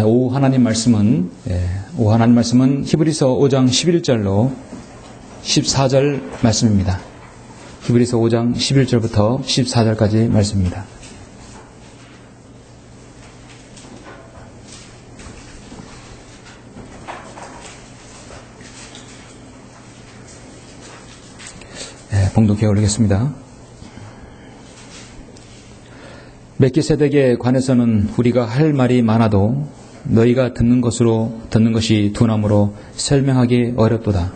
오후 하나님 말씀은 히브리서 5장 11절로 14절 말씀입니다. 히브리서 5장 11절부터 14절까지 말씀입니다. 봉독해 올리겠습니다. 멜기세덱에 관해서는 우리가 할 말이 많아도 너희가 듣는 것이 둔함으로 설명하기 어렵도다.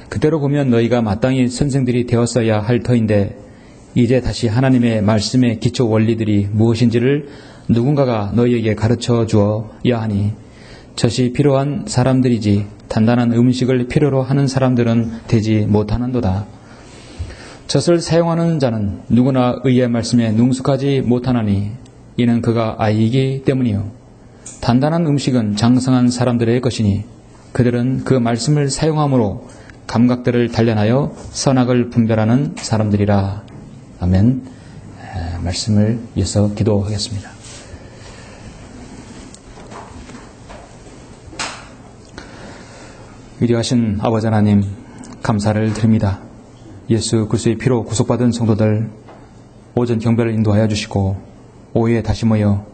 그대로 보면 너희가 마땅히 선생들이 되었어야 할 터인데 이제 다시 하나님의 말씀의 기초 원리들이 무엇인지를 누군가가 너희에게 가르쳐 주어야 하니 젖이 필요한 사람들이지 단단한 음식을 필요로 하는 사람들은 되지 못하는도다. 젖을 사용하는 자는 누구나 의의 말씀에 능숙하지 못하나니 이는 그가 아이이기 때문이요. 단단한 음식은 장성한 사람들의 것이니 그들은 그 말씀을 사용함으로 감각들을 단련하여 선악을 분별하는 사람들이라. 아멘. 말씀을 이어서 기도하겠습니다. 위대하신 아버지 하나님, 감사를 드립니다. 예수 그리스도의 피로 구속받은 성도들 오전 경배를 인도하여 주시고 오후에 다시 모여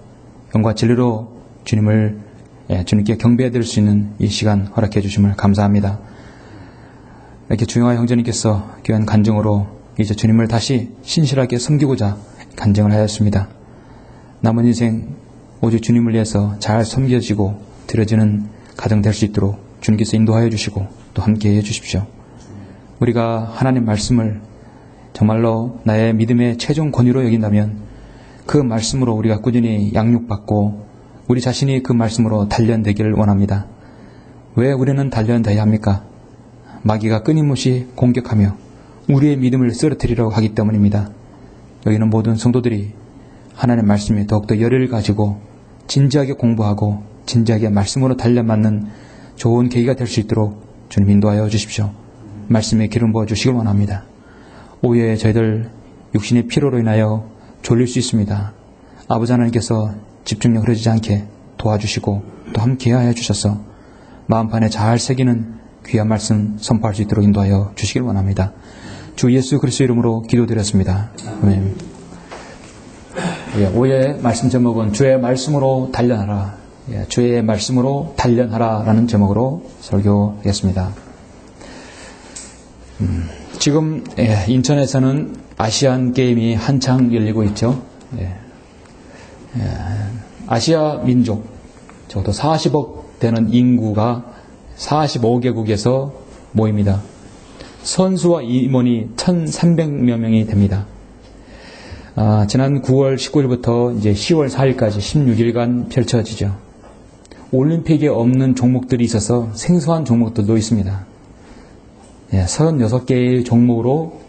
영과 진리로 주님께 경배해드릴 수 있는 이 시간 허락해 주심을 감사합니다. 이렇게 주영아 형제님께서 귀한 간증으로 이제 주님을 다시 신실하게 섬기고자 간증을 하였습니다. 남은 인생 오직 주님을 위해서 잘 섬겨지고 드려지는 가정 될 수 있도록 주님께서 인도하여 주시고 또 함께 해 주십시오. 우리가 하나님 말씀을 정말로 나의 믿음의 최종 권위로 여긴다면 그 말씀으로 우리가 꾸준히 양육받고 우리 자신이 그 말씀으로 단련되기를 원합니다. 왜 우리는 단련되어야 합니까? 마귀가 끊임없이 공격하며 우리의 믿음을 쓰러뜨리려고 하기 때문입니다. 여기는 모든 성도들이 하나님의 말씀에 더욱더 열의를 가지고 진지하게 공부하고 진지하게 말씀으로 단련받는 좋은 계기가 될 수 있도록 주님 인도하여 주십시오. 말씀에 기름 부어 주시길 원합니다. 오후에 저희들 육신의 피로로 인하여 졸릴 수 있습니다. 아버지 하나님께서 집중력 흐려지지 않게 도와주시고 또 함께 하여 주셔서 마음판에 잘 새기는 귀한 말씀 선포할 수 있도록 인도하여 주시길 원합니다. 주 예수 그리스도 이름으로 기도드렸습니다. 아멘. 오후의 말씀 제목은 주의 말씀으로 단련하라. 주의 말씀으로 단련하라 라는 제목으로 설교하겠습니다. 지금 인천에서는 아시안 게임이 한창 열리고 있죠. 아시아 민족 적어도 40억 되는 인구가 45개국에서 모입니다. 선수와 임원이 1,300여 명이 됩니다. 지난 9월 19일부터 이제 10월 4일까지 16일간 펼쳐지죠. 올림픽에 없는 종목들이 있어서 생소한 종목들도 있습니다. 36개의 종목으로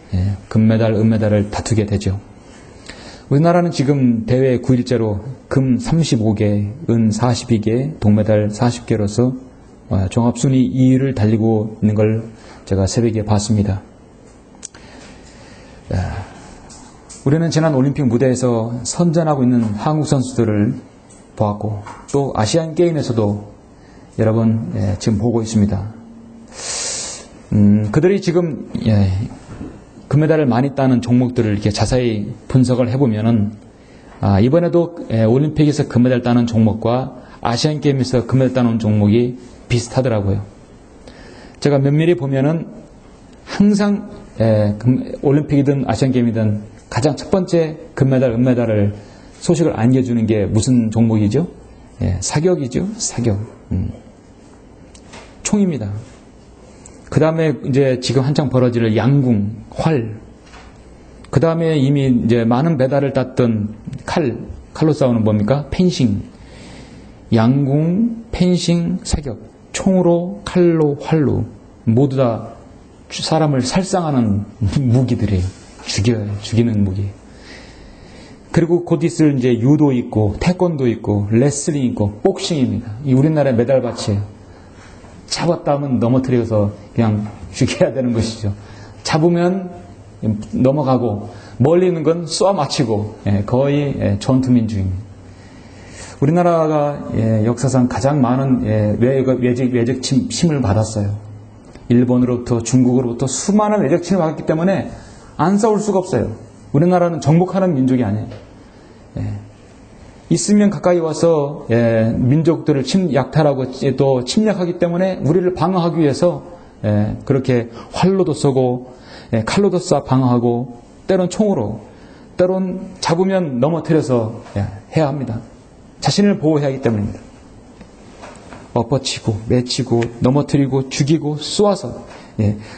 금메달, 은메달을 다투게 되죠. 우리나라는 지금 대회 9일째로 금 35개, 은 42개, 동메달 40개로서 종합순위 2위를 달리고 있는 걸 제가 새벽에 봤습니다. 우리는 지난 올림픽 무대에서 선전하고 있는 한국 선수들을 보았고 또 아시안 게임에서도 여러분 지금 보고 있습니다. 그들이 지금 금메달을 많이 따는 종목들을 이렇게 자세히 분석을 해보면은 이번에도 올림픽에서 금메달 따는 종목과 아시안 게임에서 금메달 따는 종목이 비슷하더라고요. 제가 면밀히 보면은 항상 올림픽이든 아시안 게임이든 가장 첫 번째 금메달, 은메달을 소식을 안겨주는 게 무슨 종목이죠? 사격이죠. 사격. 총입니다. 그 다음에 이제 지금 한창 벌어질 양궁, 활. 그 다음에 이미 이제 많은 메달을 땄던 칼로 싸우는 뭡니까? 펜싱. 양궁, 펜싱, 사격. 총으로, 칼로, 활로. 모두 다 사람을 살상하는 무기들이에요. 죽이는 무기. 그리고 곧 있을 이제 유도 있고, 태권도 있고, 레슬링 있고, 복싱입니다. 이 우리나라의 메달밭이에요. 잡았다 하면 넘어뜨려서 그냥 죽여야 되는 것이죠. 잡으면 넘어가고 멀리 있는 건 쏘아 맞히고 거의 전투민주입니다. 우리나라가 역사상 가장 많은 외적 침을 받았어요. 일본으로부터 중국으로부터 수많은 외적 침을 받았기 때문에 안 싸울 수가 없어요. 우리나라는 정복하는 민족이 아니에요. 있으면 가까이 와서 민족들을 약탈하고 또 침략하기 때문에 우리를 방어하기 위해서 그렇게 활로도 쏘고 칼로도 쏴 방어하고 때론 총으로 때론 잡으면 넘어뜨려서 해야 합니다. 자신을 보호해야 하기 때문입니다. 엎어치고 매치고 넘어뜨리고 죽이고 쏘아서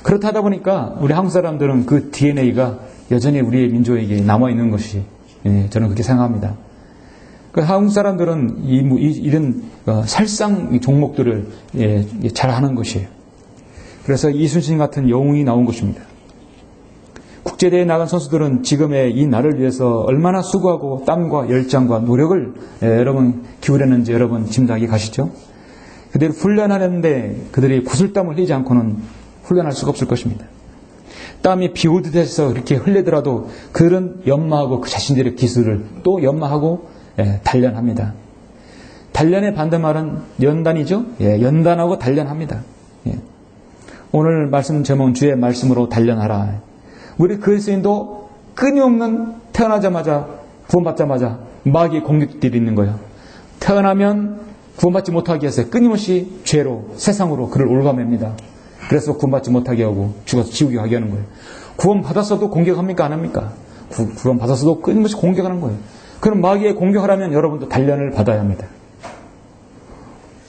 그렇다 하다 보니까 우리 한국 사람들은 그 DNA가 여전히 우리의 민족에게 남아있는 것이 저는 그렇게 생각합니다. 그 한국 사람들은 이런 살상 종목들을 잘하는 것이에요. 그래서 이순신 같은 영웅이 나온 것입니다. 국제대회에 나간 선수들은 지금의 이 날을 위해서 얼마나 수고하고 땀과 열정과 노력을 여러분 기울였는지 여러분 짐작이 가시죠? 그들이 훈련하는데 그들이 구슬땀을 흘리지 않고는 훈련할 수가 없을 것입니다. 땀이 비 오듯 해서 그렇게 흘리더라도 그들은 연마하고 그 자신들의 기술을 또 연마하고 단련합니다. 단련의 반대말은 연단이죠. 연단하고 단련합니다. 오늘 말씀 제목은 주의 말씀으로 단련하라. 우리 그리스도인도 끊임없는 태어나자마자 구원받자마자 마귀의 공격들이 있는 거예요. 태어나면 구원받지 못하게 해서 끊임없이 죄로 세상으로 그를 올가맵니다. 그래서 구원받지 못하게 하고 죽어서 지옥에 가게 하는 거예요. 구원받았어도 공격합니까? 안 합니까? 구원받았어도 끊임없이 공격하는 거예요. 그럼 마귀의 공격하려면 여러분도 단련을 받아야 합니다.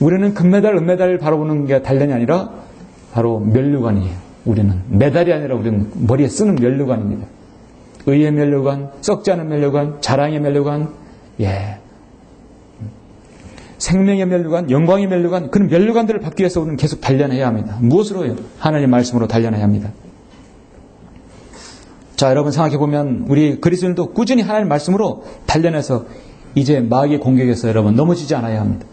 우리는 금메달, 은메달을 바라보는 게 단련이 아니라 바로 면류관이에요. 우리는 메달이 아니라 우리는 머리에 쓰는 면류관입니다. 의의 면류관, 썩지 않은 면류관, 자랑의 면류관, 생명의 면류관, 영광의 면류관, 그런 면류관들을 받기 위해서 우리는 계속 단련해야 합니다. 무엇으로요? 하나님의 말씀으로 단련해야 합니다. 자, 여러분 생각해보면 우리 그리스도인도 꾸준히 하나님의 말씀으로 단련해서 이제 마귀의 공격에서 여러분 넘어지지 않아야 합니다.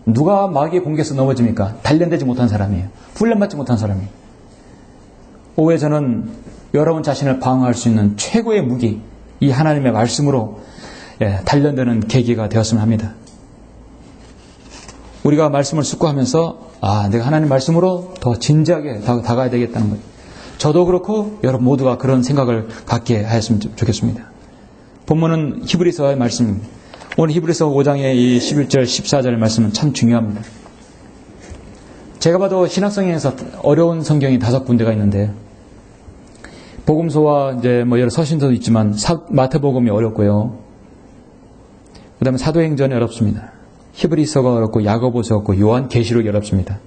누가 마귀의 공격에서 넘어집니까? 단련되지 못한 사람이에요. 훈련받지 못한 사람이에요. 오후에 저는 여러분 자신을 방어할 수 있는 최고의 무기, 이 하나님의 말씀으로 단련되는 계기가 되었으면 합니다. 우리가 말씀을 숙고하면서 내가 하나님 말씀으로 더 진지하게 다가야 되겠다는 거예요. 저도 그렇고 여러분 모두가 그런 생각을 갖게 하였으면 좋겠습니다. 본문은 히브리서의 말씀입니다. 오늘 히브리서 5장의 이 11절 14절 말씀은 참 중요합니다. 제가 봐도 신학성경에서 어려운 성경이 5군데가 있는데 복음서와 이제 여러 서신서도 있지만 마태복음이 어렵고요. 그다음에 사도행전이 어렵습니다. 히브리서가 어렵고 야고보서 어렵고 요한계시록이 어렵습니다.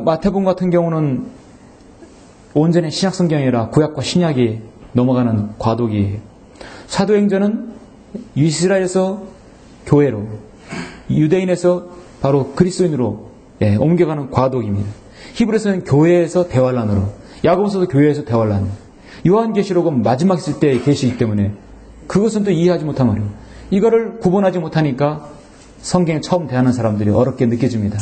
마태복음 같은 경우는 온전히 신약성경이라 구약과 신약이 넘어가는 과도기예요. 사도행전은 이스라엘에서 교회로, 유대인에서 바로 그리스도인으로 옮겨가는 과도기입니다. 히브리서는 교회에서 대환란으로, 야고보서도 교회에서 대환란. 요한계시록은 마지막 있을 때의 계시이기 때문에 그것은 또 이해하지 못한 말이에요. 이거를 구분하지 못하니까 성경에 처음 대하는 사람들이 어렵게 느껴집니다.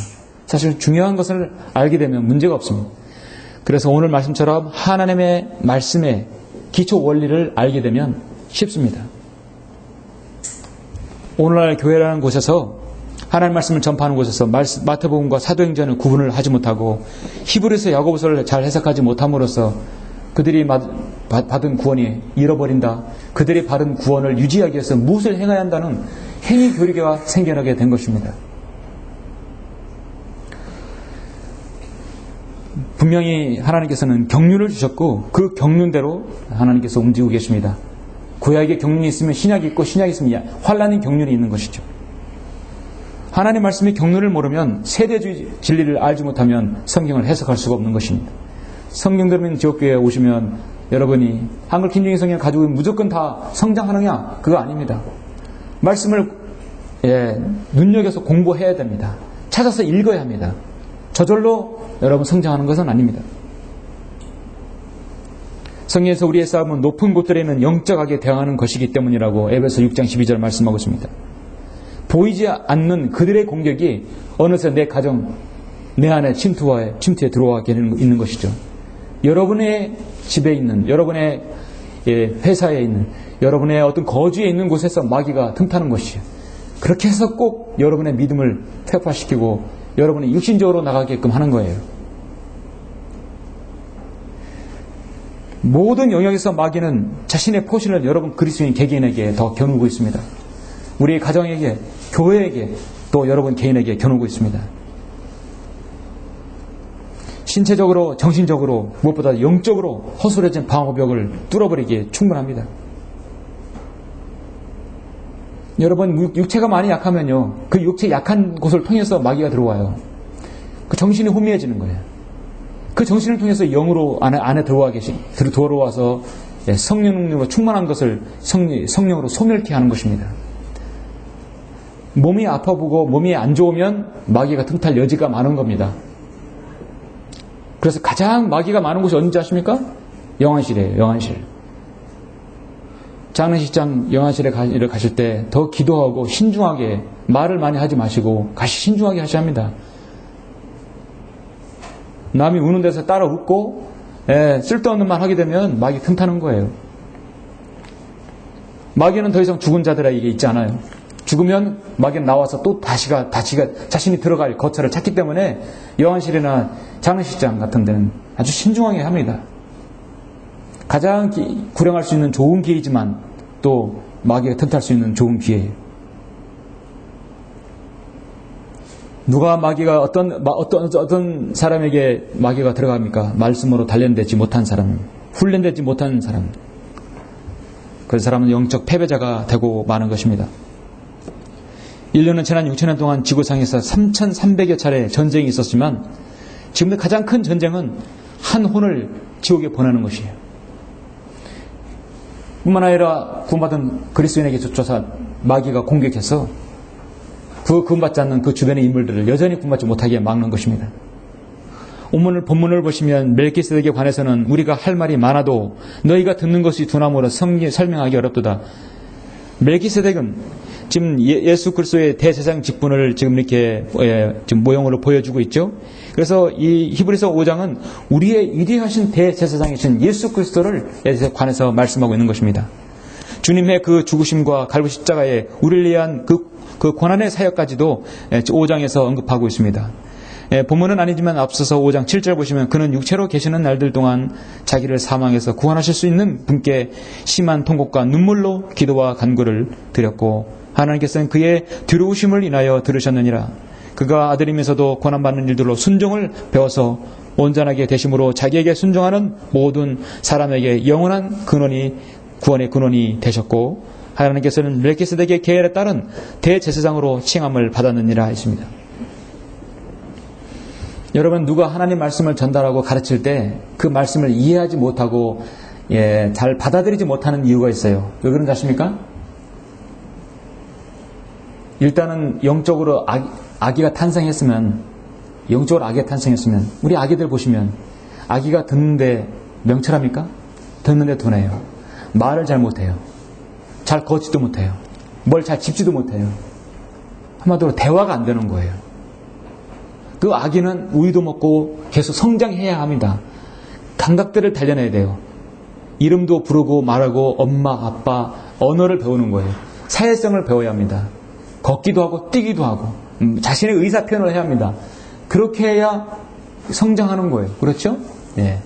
사실 중요한 것을 알게 되면 문제가 없습니다. 그래서 오늘 말씀처럼 하나님의 말씀의 기초 원리를 알게 되면 쉽습니다. 오늘날 교회라는 곳에서 하나님 말씀을 전파하는 곳에서 마태복음과 사도행전을 구분을 하지 못하고 히브리서 야고보서를 잘 해석하지 못함으로써 그들이 받은 구원이 잃어버린다. 그들이 받은 구원을 유지하기 위해서 무엇을 행해야 한다는 행위 교리가 생겨나게 된 것입니다. 분명히 하나님께서는 경륜을 주셨고 그 경륜대로 하나님께서 움직이고 계십니다. 구약의 경륜이 있으면 신약이 있고 신약이 있으면 환란의 경륜이 있는 것이죠. 하나님 말씀의 경륜을 모르면 세대주의 진리를 알지 못하면 성경을 해석할 수가 없는 것입니다. 성경 들으면 지옥교회에 오시면 여러분이 한글 킹제임 성경을 가지고 무조건 다 성장하느냐? 그거 아닙니다. 말씀을 눈여겨서 공부해야 됩니다. 찾아서 읽어야 합니다. 저절로 여러분 성장하는 것은 아닙니다. 성경에서 우리의 싸움은 높은 곳들에는 영적하게 대항하는 것이기 때문이라고 에베소 6장 12절 말씀하고 있습니다. 보이지 않는 그들의 공격이 어느새 내 가정, 내 안에 침투에 들어와 있는 것이죠. 여러분의 집에 있는, 여러분의 회사에 있는, 여러분의 어떤 거주에 있는 곳에서 마귀가 틈타는 것이에요. 그렇게 해서 꼭 여러분의 믿음을 퇴파시키고 여러분이 육신적으로 나가게끔 하는 거예요. 모든 영역에서 마귀는 자신의 포신을 여러분 그리스도인 개개인에게 더 겨누고 있습니다. 우리 가정에게, 교회에게, 또 여러분 개인에게 겨누고 있습니다. 신체적으로, 정신적으로, 무엇보다 영적으로 허술해진 방어벽을 뚫어버리기에 충분합니다. 여러분, 육체가 많이 약하면요, 그 육체 약한 곳을 통해서 마귀가 들어와요. 그 정신이 혼미해지는 거예요. 그 정신을 통해서 영으로 안에 들어와서 성령으로 충만한 것을 성령으로 소멸케 하는 것입니다. 몸이 아파보고 몸이 안 좋으면 마귀가 틈탈 여지가 많은 겁니다. 그래서 가장 마귀가 많은 곳이 어딘지 아십니까? 영안실이에요. 영안실. 장례식장 영안실에 가실 때 더 기도하고 신중하게, 말을 많이 하지 마시고 신중하게 하셔야 합니다. 남이 우는 데서 따라 웃고 쓸데없는 말 하게 되면 마귀 틈타는 거예요. 마귀는 더 이상 죽은 자들에게 있지 않아요. 죽으면 마귀는 나와서 또 다시가 자신이 들어갈 거처를 찾기 때문에 영안실이나 장례식장 같은 데는 아주 신중하게 합니다. 가장 구령할 수 있는 좋은 기회이지만 또 마귀가 틈탈 수 있는 좋은 기회예요. 누가 마귀가 어떤 사람에게 마귀가 들어갑니까? 말씀으로 단련되지 못한 사람, 훈련되지 못한 사람. 그 사람은 영적 패배자가 되고 마는 것입니다. 인류는 지난 6천년 동안 지구상에서 3,300여 차례 전쟁이 있었지만 지금도 가장 큰 전쟁은 한 혼을 지옥에 보내는 것이에요. 뿐만 아니라 구원받은 그리스도인에게 쫓아서 마귀가 공격해서 그 구원받지 않는 그 주변의 인물들을 여전히 구원받지 못하게 막는 것입니다. 본문을 보시면 멜기세덱에 관해서는 우리가 할 말이 많아도 너희가 듣는 것이 두나무라 설명하기 어렵도다. 멜기세덱은 지금 예수 그리스도의 대제사장 직분을 지금 이렇게 지금 모형으로 보여주고 있죠. 그래서 이 히브리서 5장은 우리의 위대하신 대제사장이신 예수 그리스도를 관해서 말씀하고 있는 것입니다. 주님의 그 죽으심과 갈고 십자가에 우리를 위한 그 고난의 사역까지도 5장에서 언급하고 있습니다. 본문은 아니지만 앞서서 5장 7절 보시면 그는 육체로 계시는 날들 동안 자기를 사망에서 구원하실 수 있는 분께 심한 통곡과 눈물로 기도와 간구를 드렸고 하나님께서는 그의 두려우심을 인하여 들으셨느니라. 그가 아들이면서도 고난받는 일들로 순종을 배워서 온전하게 되심으로 자기에게 순종하는 모든 사람에게 영원한 구원의 근원이 되셨고 하나님께서는 멜기세덱의 계율에 따른 대제사장으로 칭함을 받았느니라 했습니다. 여러분, 누가 하나님 말씀을 전달하고 가르칠 때 그 말씀을 이해하지 못하고 잘 받아들이지 못하는 이유가 있어요. 왜 그런지 아십니까? 일단은 영적으로 아기가 탄생했으면 우리 아기들 보시면 아기가 듣는데 명철합니까? 듣는데 둔해요. 말을 잘 못해요. 잘 걷지도 못해요. 뭘 잘 짚지도 못해요. 한마디로 대화가 안 되는 거예요. 그 아기는 우유도 먹고 계속 성장해야 합니다. 감각들을 단련해야 돼요. 이름도 부르고 말하고 엄마, 아빠, 언어를 배우는 거예요. 사회성을 배워야 합니다. 걷기도 하고 뛰기도 하고 자신의 의사 표현을 해야 합니다. 그렇게 해야 성장하는 거예요. 그렇죠? 예.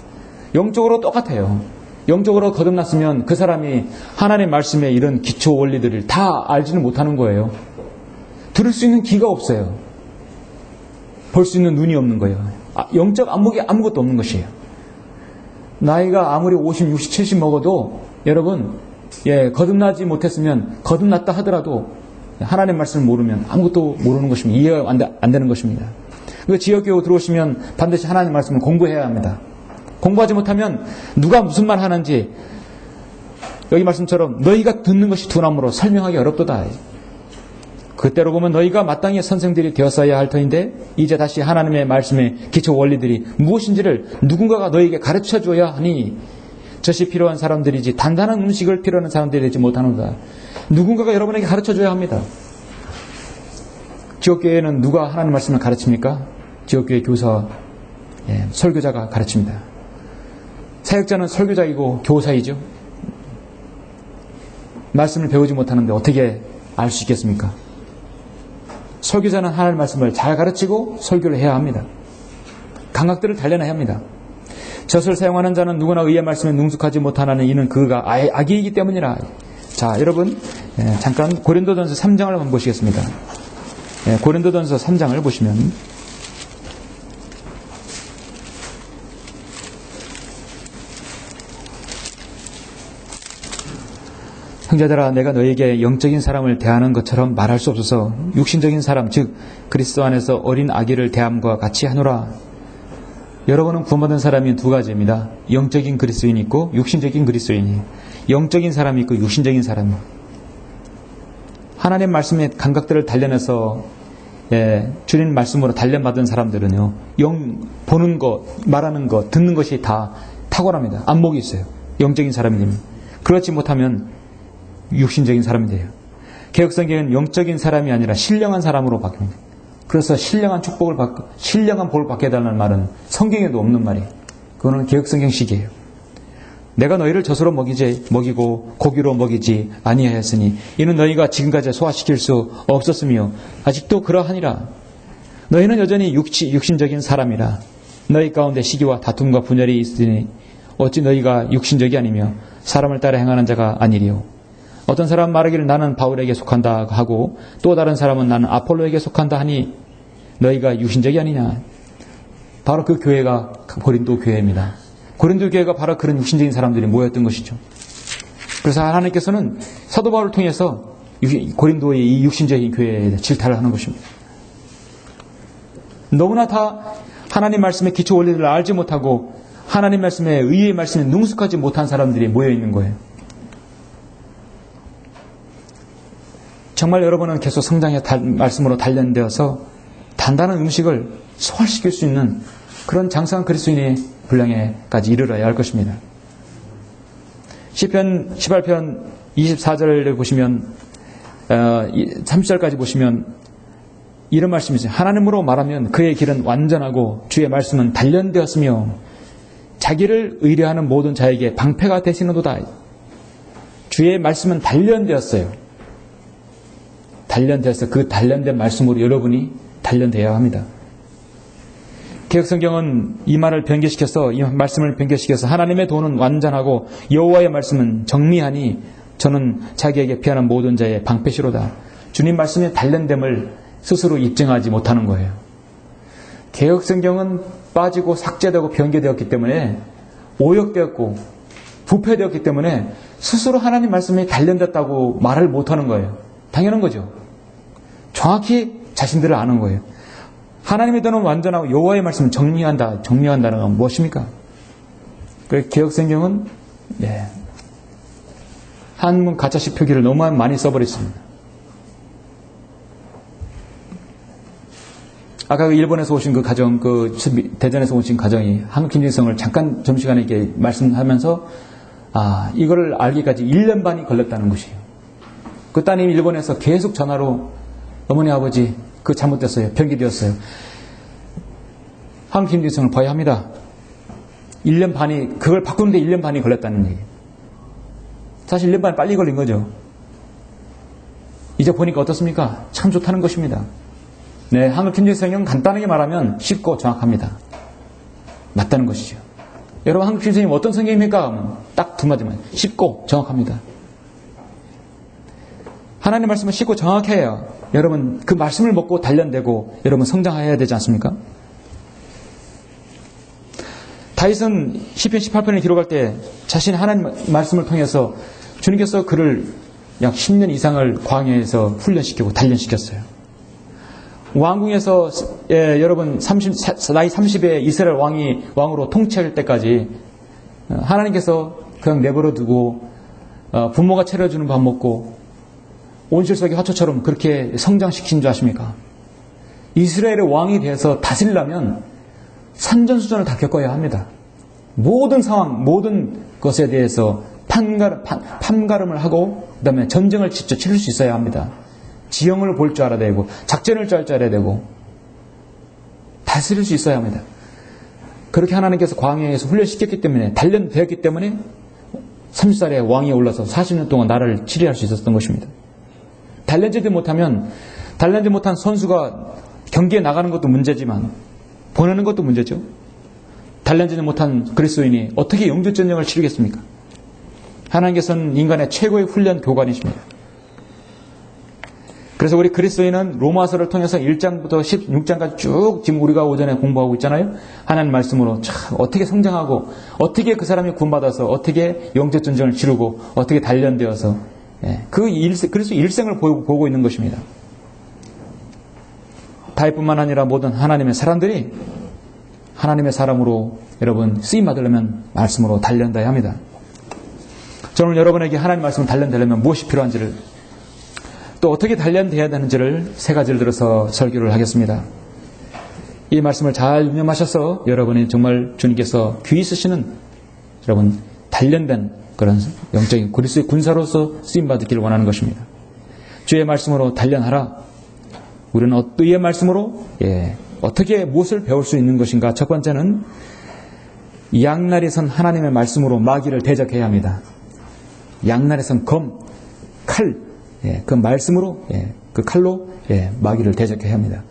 영적으로 똑같아요. 영적으로 거듭났으면 그 사람이 하나님의 말씀에 이런 기초 원리들을 다 알지는 못하는 거예요. 들을 수 있는 귀가 없어요. 볼 수 있는 눈이 없는 거예요. 영적 안목이 아무것도 없는 것이에요. 나이가 아무리 50, 60, 70 먹어도 여러분 거듭나지 못했으면 거듭났다 하더라도 하나님 말씀을 모르면 아무것도 모르는 것입니다. 이해가 안 되는 것입니다. 그 지역교회 들어오시면 반드시 하나님 말씀을 공부해야 합니다. 공부하지 못하면 누가 무슨 말 하는지 여기 말씀처럼 너희가 듣는 것이 두나무로 설명하기 어렵도다. 그때로 보면 너희가 마땅히 선생들이 되었어야 할 터인데 이제 다시 하나님의 말씀의 기초 원리들이 무엇인지를 누군가가 너희에게 가르쳐 줘야 하니 젖이 필요한 사람들이지 단단한 음식을 필요하는 사람들이 되지 못하는가. 누군가가 여러분에게 가르쳐 줘야 합니다. 지역교회는 누가 하나님 말씀을 가르칩니까? 지역교회 교사, 설교자가 가르칩니다. 사역자는 설교자이고 교사이죠. 말씀을 배우지 못하는데 어떻게 알 수 있겠습니까? 설교자는 하나님의 말씀을 잘 가르치고 설교를 해야 합니다. 감각들을 단련해야 합니다. 젖을 사용하는 자는 누구나 의의 말씀에 능숙하지 못하나니 이는 그가 악이기 때문이라. 자, 여러분 잠깐 고린도전서 3장을 한번 보시겠습니다. 고린도전서 3장을 보시면 형제들아, 내가 너에게 영적인 사람을 대하는 것처럼 말할 수 없어서 육신적인 사람, 즉 그리스도 안에서 어린 아기를 대함과 같이 하노라. 여러분은 구원받은 사람이 두 가지입니다. 영적인 그리스도인이 있고 육신적인 그리스도인이. 영적인 사람이 있고 육신적인 사람이. 하나님 말씀의 감각들을 단련해서 주님 말씀으로 단련받은 사람들은요, 보는 것, 말하는 것, 듣는 것이 다 탁월합니다. 안목이 있어요. 영적인 사람이 됩니다. 그렇지 못하면 육신적인 사람이 돼요. 개혁성경은 영적인 사람이 아니라 신령한 사람으로 바뀝니다. 그래서 신령한 축복을 받고 신령한 복을 받게 해달라는 말은 성경에도 없는 말이에요. 그거는 개혁성경식이에요. 내가 너희를 젖으로 먹이고 고기로 먹이지 아니하였으니 이는 너희가 지금까지 소화시킬 수 없었으며 아직도 그러하니라. 너희는 여전히 육신적인 사람이라. 너희 가운데 시기와 다툼과 분열이 있으니 어찌 너희가 육신적이 아니며 사람을 따라 행하는 자가 아니리요. 어떤 사람은 말하기를 나는 바울에게 속한다 하고 또 다른 사람은 나는 아폴로에게 속한다 하니 너희가 육신적이 아니냐. 바로 그 교회가 고린도 교회입니다. 고린도 교회가 바로 그런 육신적인 사람들이 모였던 것이죠. 그래서 하나님께서는 사도 바울을 통해서 고린도의 이 육신적인 교회에 질타를 하는 것입니다. 너무나 다 하나님 말씀의 기초 원리를 알지 못하고 하나님 말씀의 의의 말씀에 능숙하지 못한 사람들이 모여 있는 거예요. 정말 여러분은 계속 성장의 말씀으로 단련되어서 단단한 음식을 소화시킬 수 있는 그런 장성한 그리스도인의 분량에까지 이르러야 할 것입니다. 시편 18편 24절을 보시면 30절까지 보시면 이런 말씀이 있어요. 하나님으로 말하면 그의 길은 완전하고 주의 말씀은 단련되었으며 자기를 의뢰하는 모든 자에게 방패가 되시는도다. 주의 말씀은 단련되었어요. 단련되어서 그 단련된 말씀으로 여러분이 단련되어야 합니다. 개혁성경은 이 말을 변개시켜서 이 말씀을 변개시켜서 하나님의 도는 완전하고 여호와의 말씀은 정리하니 저는 자기에게 피하는 모든 자의 방패시로다. 주님 말씀의 단련됨을 스스로 입증하지 못하는 거예요. 개혁성경은 빠지고 삭제되고 변개되었기 때문에 오역되었고 부패되었기 때문에 스스로 하나님 말씀이 단련됐다고 말을 못하는 거예요. 당연한 거죠. 정확히 자신들을 아는 거예요. 하나님의 도는 완전하고 여호와의 말씀은 정리한다는 건 무엇입니까? 그래서 개혁성경은 한문 가짜식 표기를 너무 많이 써버렸습니다. 아까 그 일본에서 오신 그 가정, 대전에서 오신 가정이 한국 김진성을 잠깐 점심시간에 이렇게 말씀하면서 이거를 알기까지 1년 반이 걸렸다는 것이에요. 그 따님이 일본에서 계속 전화로 어머니 아버지 그거 잘못됐어요. 변기되었어요. 한국 김진성을 봐야 합니다. 1년 반이 그걸 바꾸는데 1년 반이 걸렸다는 얘기예요. 사실 1년 반이 빨리 걸린 거죠. 이제 보니까 어떻습니까? 참 좋다는 것입니다. 네, 한국 김진성은 간단하게 말하면 쉽고 정확합니다. 맞다는 것이죠. 여러분 한국 김진성이 어떤 성경입니까? 딱 두 마디만. 쉽고 정확합니다. 하나님 말씀은 쉽고 정확해요. 여러분 그 말씀을 먹고 단련되고 여러분 성장해야 되지 않습니까? 다윗은 시편 18편을 기록할 때 자신의 하나님 말씀을 통해서 주님께서 그를 약 10년 이상을 광야에서 훈련시키고 단련시켰어요. 왕궁에서 여러분 나이 30에 이스라엘 왕으로 통치할 때까지 하나님께서 그냥 내버려 두고 부모가 차려주는 밥 먹고 온실 속의 화초처럼 그렇게 성장시킨 줄 아십니까? 이스라엘의 왕이 돼서 다스리려면 산전수전을 다 겪어야 합니다. 모든 상황, 모든 것에 대해서 판가름을 하고 그 다음에 전쟁을 직접 치를 수 있어야 합니다. 지형을 볼 줄 알아야 되고 작전을 짤 줄 알아야 되고 다스릴 수 있어야 합니다. 그렇게 하나님께서 광야에서 훈련시켰기 때문에 단련되었기 때문에 30살에 왕위에 올라서 40년 동안 나라를 지휘할 수 있었던 것입니다. 단련되지 못한 선수가 경기에 나가는 것도 문제지만 보내는 것도 문제죠. 단련되지 못한 그리스도인이 어떻게 영적 전쟁을 치르겠습니까? 하나님께서는 인간의 최고의 훈련 교관이십니다. 그래서 우리 그리스도인은 로마서를 통해서 1장부터 16장까지 쭉 지금 우리가 오전에 공부하고 있잖아요. 하나님 말씀으로 참 어떻게 성장하고 어떻게 그 사람이 구원받아서 어떻게 영적 전쟁을 치르고 어떻게 단련되어서 그래서 일생을 보고 있는 것입니다. 다윗뿐만 아니라 모든 하나님의 사람들이 하나님의 사람으로 여러분 쓰임 받으려면 말씀으로 단련돼야 합니다. 저는 여러분에게 하나님 말씀을 단련되려면 무엇이 필요한지를 또 어떻게 단련돼야 되는지를 세 가지를 들어서 설교를 하겠습니다. 이 말씀을 잘 유념하셔서 여러분이 정말 주님께서 귀히 쓰시는 여러분 단련된 그런 영적인 그리스도의 군사로서 쓰임받기를 원하는 것입니다. 주의 말씀으로 단련하라. 우리는 어떤 말씀으로 어떻게 무엇을 배울 수 있는 것인가? 첫 번째는 양날이 선 하나님의 말씀으로 마귀를 대적해야 합니다. 양날이 선 검, 칼, 그 말씀으로 그 칼로 마귀를 대적해야 합니다.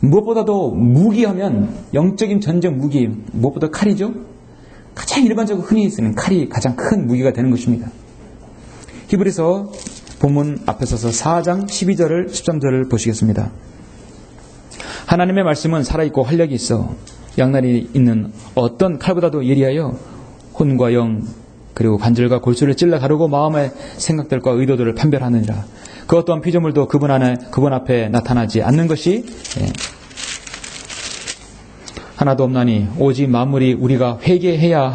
무엇보다도 무기하면 영적인 전쟁 무기 무엇보다 칼이죠. 가장 일반적으로 흔히 쓰는 칼이 가장 큰 무기가 되는 것입니다. 히브리서 본문 앞에 서서 4장 12절을 13절을 보시겠습니다. 하나님의 말씀은 살아있고 활력이 있어 양날이 있는 어떤 칼보다도 예리하여 혼과 영 그리고 관절과 골수를 찔러 가르고 마음의 생각들과 의도들을 판별하느니라. 그 어떠한 피조물도 그분 앞에 나타나지 않는 것이 하나도 없나니 오직 만물이 우리가 회개해야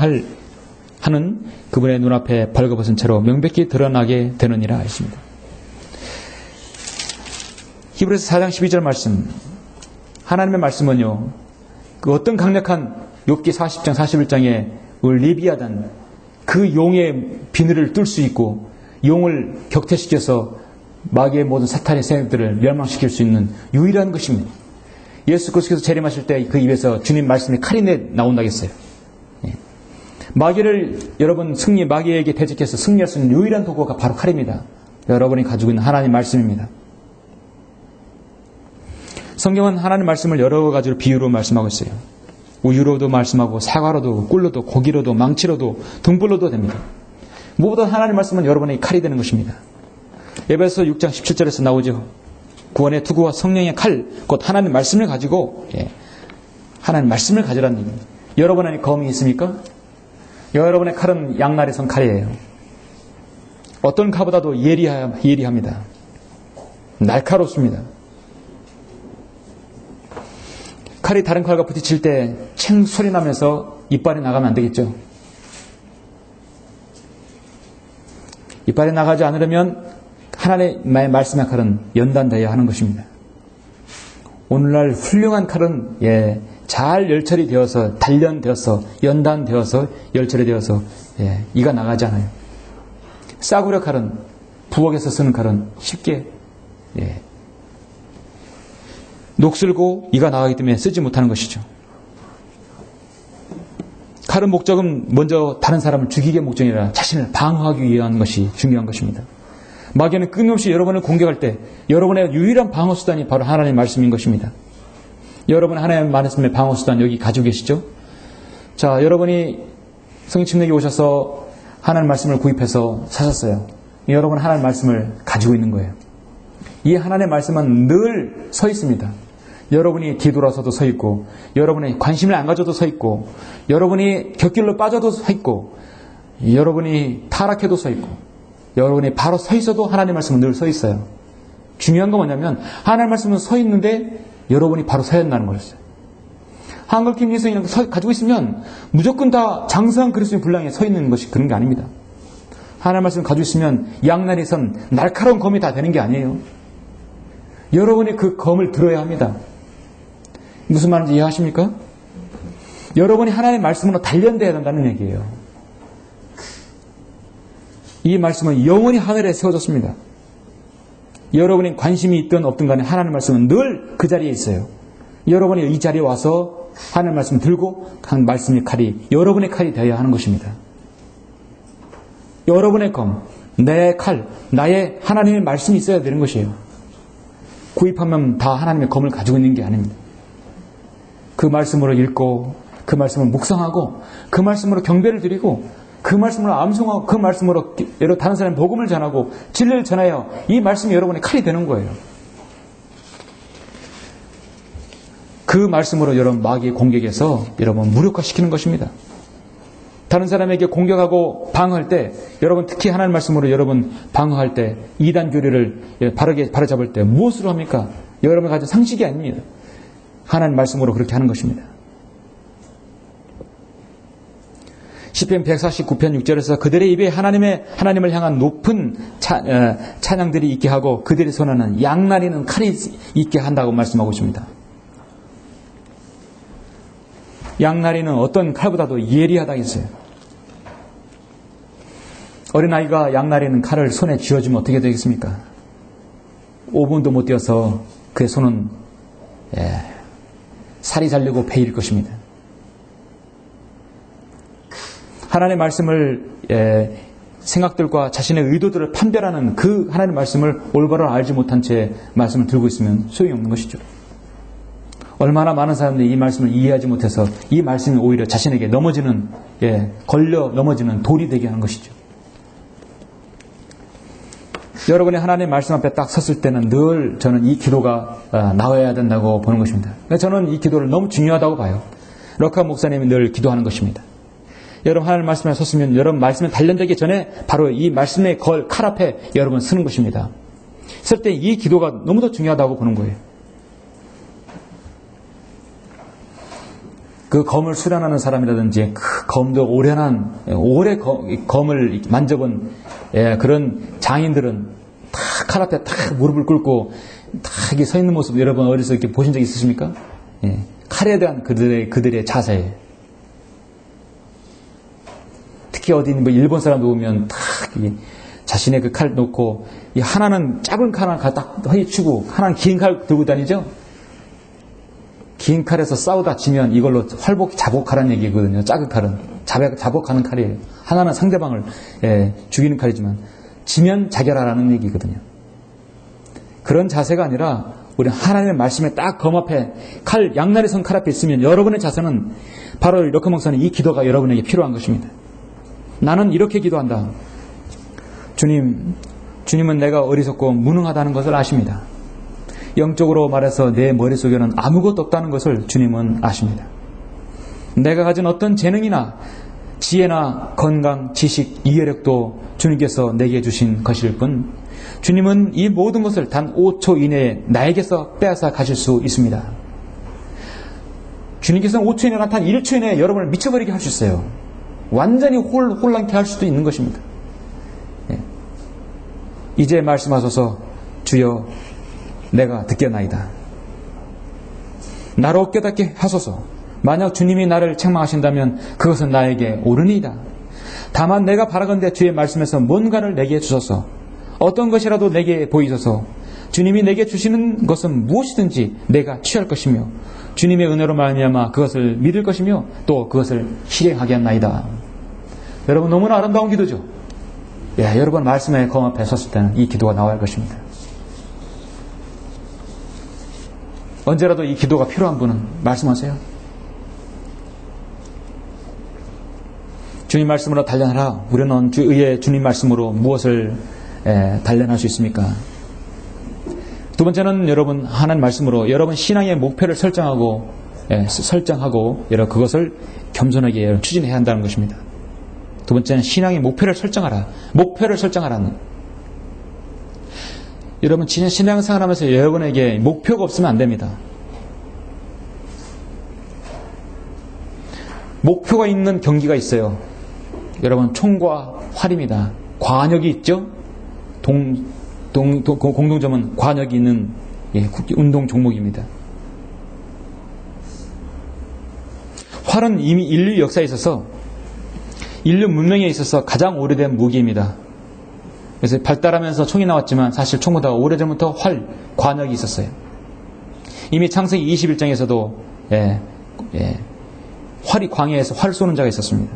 하는 그분의 눈앞에 벌거벗은 채로 명백히 드러나게 되느니라 했습니다. 히브리서 4장 12절 말씀, 하나님의 말씀은요, 그 어떤 강력한 욥기 40장 41장에 리비아단 그 용의 비늘을 뚫을 수 있고 용을 격퇴시켜서 마귀의 모든 사탄의 생각들을 멸망시킬 수 있는 유일한 것입니다. 예수 그리스도께서 재림하실 때 그 입에서 주님 말씀이 칼이 나온다겠어요. 마귀를 여러분 마귀에게 대적해서 승리할 수 있는 유일한 도구가 바로 칼입니다. 여러분이 가지고 있는 하나님 말씀입니다. 성경은 하나님 말씀을 여러 가지로 비유로 말씀하고 있어요. 우유로도 말씀하고 사과로도 꿀로도 고기로도 망치로도 등불로도 됩니다. 무엇보다 하나님 말씀은 여러분의 칼이 되는 것입니다. 에베소 6장 17절에서 나오죠. 구원의 투구와 성령의 칼, 곧 하나님 말씀을 가지고 하나님 말씀을 가지라는 얘기입니다. 여러분 안에 검이 있습니까? 여러분의 칼은 양날의 선 칼이에요. 어떤 칼보다도 예리합니다. 날카롭습니다. 칼이 다른 칼과 부딪힐 때 챙 소리 나면서 이빨이 나가면 안 되겠죠. 이빨이 나가지 않으려면 하나님의 말씀의 칼은 연단되어야 하는 것입니다. 오늘날 훌륭한 칼은 잘 열처리 되어서 단련되어서 연단되어서 열처리 되어서 이가 나가지 않아요. 싸구려 칼은 부엌에서 쓰는 칼은 쉽게 녹슬고 이가 나가기 때문에 쓰지 못하는 것이죠. 칼은 목적은 먼저 다른 사람을 죽이게 목적이 아니라 자신을 방어하기 위한 것이 중요한 것입니다. 마귀는 끊임없이 여러분을 공격할 때 여러분의 유일한 방어 수단이 바로 하나님의 말씀인 것입니다. 여러분 하나님의 말씀의 방어 수단 여기 가지고 계시죠? 자, 여러분이 성경 침례에 오셔서 하나님의 말씀을 구입해서 사셨어요. 여러분 하나님의 말씀을 가지고 있는 거예요. 이 하나님의 말씀은 늘 서 있습니다. 여러분이 뒤돌아서도 서 있고, 여러분이 관심을 안 가져도 서 있고, 여러분이 곁길로 빠져도 서 있고, 여러분이 타락해도 서 있고, 여러분이 바로 서 있어도 하나님의 말씀은 늘 서 있어요. 중요한 건 뭐냐면 하나님의 말씀은 서 있는데 여러분이 바로 서야 한다는 거였어요. 한글킴 예수 이런 거 가지고 있으면 무조건 다 장성한 그리스도의 분량에 서 있는 것이 그런 게 아닙니다. 하나님의 말씀을 가지고 있으면 양날이 선 날카로운 검이 다 되는 게 아니에요. 여러분이 그 검을 들어야 합니다. 무슨 말인지 이해하십니까? 여러분이 하나님의 말씀으로 단련되어야 된다는 얘기예요. 이 말씀은 영원히 하늘에 세워졌습니다. 여러분이 관심이 있든 없든 간에 하나님의 말씀은 늘 그 자리에 있어요. 여러분이 이 자리에 와서 하나님의 말씀을 들고 한 말씀의 칼이 여러분의 칼이 되어야 하는 것입니다. 여러분의 검, 내 칼, 나의 하나님의 말씀이 있어야 되는 것이에요. 구입하면 다 하나님의 검을 가지고 있는 게 아닙니다. 그 말씀으로 읽고, 그 말씀을 묵상하고, 그 말씀으로 경배를 드리고, 그 말씀으로 암송하고, 그 말씀으로 다른 사람의 복음을 전하고 진리를 전하여 이 말씀이 여러분의 칼이 되는 거예요. 그 말씀으로 여러분 마귀의 공격에서 여러분 무력화시키는 것입니다. 다른 사람에게 공격하고 방어할 때, 여러분 특히 하나님 말씀으로 여러분 방어할 때, 이단 교리를 바로잡을 때 무엇으로 합니까? 여러분이 가진 상식이 아닙니다. 하나님 말씀으로 그렇게 하는 것입니다. 시편 149편 6절에서 그들의 입에 하나님을 향한 높은 찬양들이 있게 하고 그들의 손에는 양날이는 칼이 있게 한다고 말씀하고 있습니다. 양날이는 어떤 칼보다도 예리하다 했어요. 어린아이가 양날이는 칼을 손에 쥐어주면 어떻게 되겠습니까? 5분도 못 뛰어서 그의 손은 살이 잘리고 베일 것입니다. 하나님의 말씀을 생각들과 자신의 의도들을 판별하는 그 하나님의 말씀을 올바로 알지 못한 채 말씀을 들고 있으면 소용이 없는 것이죠. 얼마나 많은 사람들이 이 말씀을 이해하지 못해서 이 말씀이 오히려 자신에게 걸려 넘어지는 돌이 되게 하는 것이죠. 여러분이 하나님의 말씀 앞에 딱 섰을 때는 늘 저는 이 기도가 나와야 된다고 보는 것입니다. 저는 이 기도를 너무 중요하다고 봐요. 럭카 목사님이 늘 기도하는 것입니다. 여러분 하나님 말씀에 섰으면 여러분 말씀에 단련되기 전에 바로 이 말씀의 칼 앞에 여러분 서는 것입니다. 쓸 때 이 기도가 너무도 중요하다고 보는 거예요. 그 검을 수련하는 사람이라든지 그 검도 오래 검을 만져본 그런 장인들은 다 칼 앞에 딱 무릎을 꿇고 딱 이렇게 서 있는 모습 여러분 어디서 이렇게 보신 적 있으십니까? 칼에 대한 그들의 자세. 특히 어디 일본 사람 보면 딱 자신의 그 칼 놓고 하나는 작은 칼 하나 딱 허리치고 하나는 긴 칼 들고 다니죠. 긴 칼에서 싸우다 지면 이걸로 자복하라는 얘기거든요. 작은 칼은 자복하는 칼이에요. 하나는 상대방을 죽이는 칼이지만 지면 자결하라는 얘기거든요. 그런 자세가 아니라 우리 하나님의 말씀에 딱 검 앞에 양날의 선 칼 앞에 있으면 여러분의 자세는 바로 럭카 목사는 이 기도가 여러분에게 필요한 것입니다. 나는 이렇게 기도한다. 주님은 내가 어리석고 무능하다는 것을 아십니다. 영적으로 말해서 내 머릿속에는 아무것도 없다는 것을 주님은 아십니다. 내가 가진 어떤 재능이나 지혜나 건강, 지식, 이해력도 주님께서 내게 주신 것일 뿐 주님은 이 모든 것을 단 5초 이내에 나에게서 빼앗아 가실 수 있습니다. 주님께서는 5초 이내나 단 1초 이내에 여러분을 미쳐버리게 할 수 있어요. 완전히 혼란케 할 수도 있는 것입니다. 이제 말씀하소서. 주여 내가 듣겠나이다. 나로 깨닫게 하소서. 만약 주님이 나를 책망하신다면 그것은 나에게 옳으니이다. 다만 내가 바라건대 주의 말씀에서 뭔가를 내게 주소서. 어떤 것이라도 내게 보이소서. 주님이 내게 주시는 것은 무엇이든지 내가 취할 것이며 주님의 은혜로 말미암아 그것을 믿을 것이며 또 그것을 실행하겠나이다. 여러분 너무나 아름다운 기도죠. 여러분 말씀의 검 앞에 섰을 때는 이 기도가 나와야 할 것입니다. 언제라도 이 기도가 필요한 분은 말씀하세요. 주님 말씀으로 단련하라. 우리는 의의 주님 말씀으로 무엇을 단련할 수 있습니까? 두 번째는 여러분 하나님 말씀으로 여러분 신앙의 목표를 설정하고 여러분 그것을 겸손하게 추진해야 한다는 것입니다. 두 번째는 신앙의 목표를 설정하라. 목표를 설정하라는. 여러분 신앙생활 하면서 여러분에게 목표가 없으면 안 됩니다. 목표가 있는 경기가 있어요. 여러분 총과 활입니다. 관역이 있죠. 공동점은 관역이 있는 운동 종목입니다. 활은 이미 인류 역사에 있어서 인류 문명에 있어서 가장 오래된 무기입니다. 그래서 발달하면서 총이 나왔지만 사실 총보다 오래전부터 관역이 있었어요. 이미 창세기 21장에서도 활이 광야에서 활 쏘는 자가 있었습니다.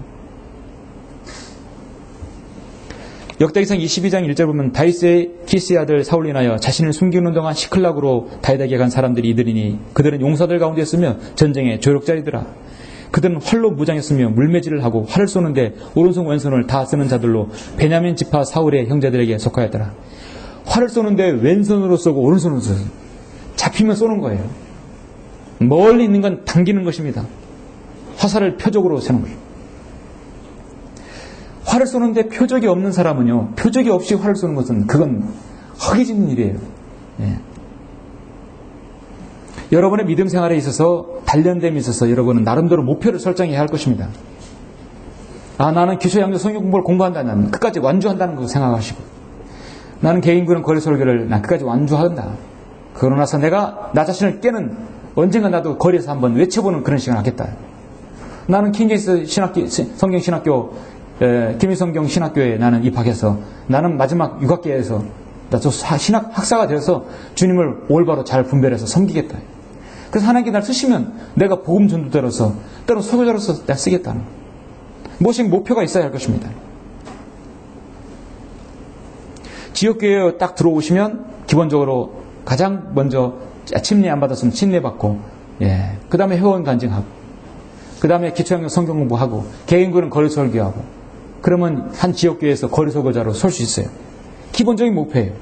역대기상 22장 1절 보면 다윗의 키스의 아들 사울로 인하여 자신을 숨기는 동안 시클락으로 다윗에게 간 사람들이 이들이니 그들은 용사들 가운데 있으며 전쟁의 조력자이더라. 그들은 활로 무장했으며 물매질을 하고 활을 쏘는데 오른손 왼손을 다 쓰는 자들로 베냐민 지파 사울의 형제들에게 속하였더라. 활을 쏘는데 왼손으로 쏘고 오른손으로 쏘고 잡히면 쏘는 거예요. 멀리 있는 건 당기는 것입니다. 화살을 표적으로 세는 거예요. 활을 쏘는데 표적이 없는 사람은요, 표적이 없이 활을 쏘는 것은 그건 허기진 일이에요. 예. 여러분의 믿음 생활에 있어서 단련됨이 있어서 여러분은 나름대로 목표를 설정해야 할 것입니다. 나는 기초양조 성경 공부를 공부한다. 나는 끝까지 완주한다는 거 생각하시고, 나는 개인구는 거리 설교를 난 끝까지 완주한다. 그러고 나서 내가 나 자신을 깨는, 언젠가 나도 거리에서 한번 외쳐보는 그런 시간을 하겠다. 나는 킹게이스 성경신학교 김일성경 신학교에 나는 입학해서 나는 마지막 육학기에서 나도 신학 학사가 되어서 주님을 올바로 잘 분별해서 섬기겠다. 그래서 하나님께 날 쓰시면 내가 복음 전도자로서 때로 설교자로서 내가 쓰겠다는 무엇인 목표가 있어야 할 것입니다. 지역교회에 딱 들어오시면 기본적으로 가장 먼저 침례 안 받았으면 침례 받고, 그 다음에 회원 간증하고, 그 다음에 기초학년 성경 공부하고, 개인구는 거리 설교하고, 그러면 한 지역교회에서 거리 설교자로 설 수 있어요. 기본적인 목표예요.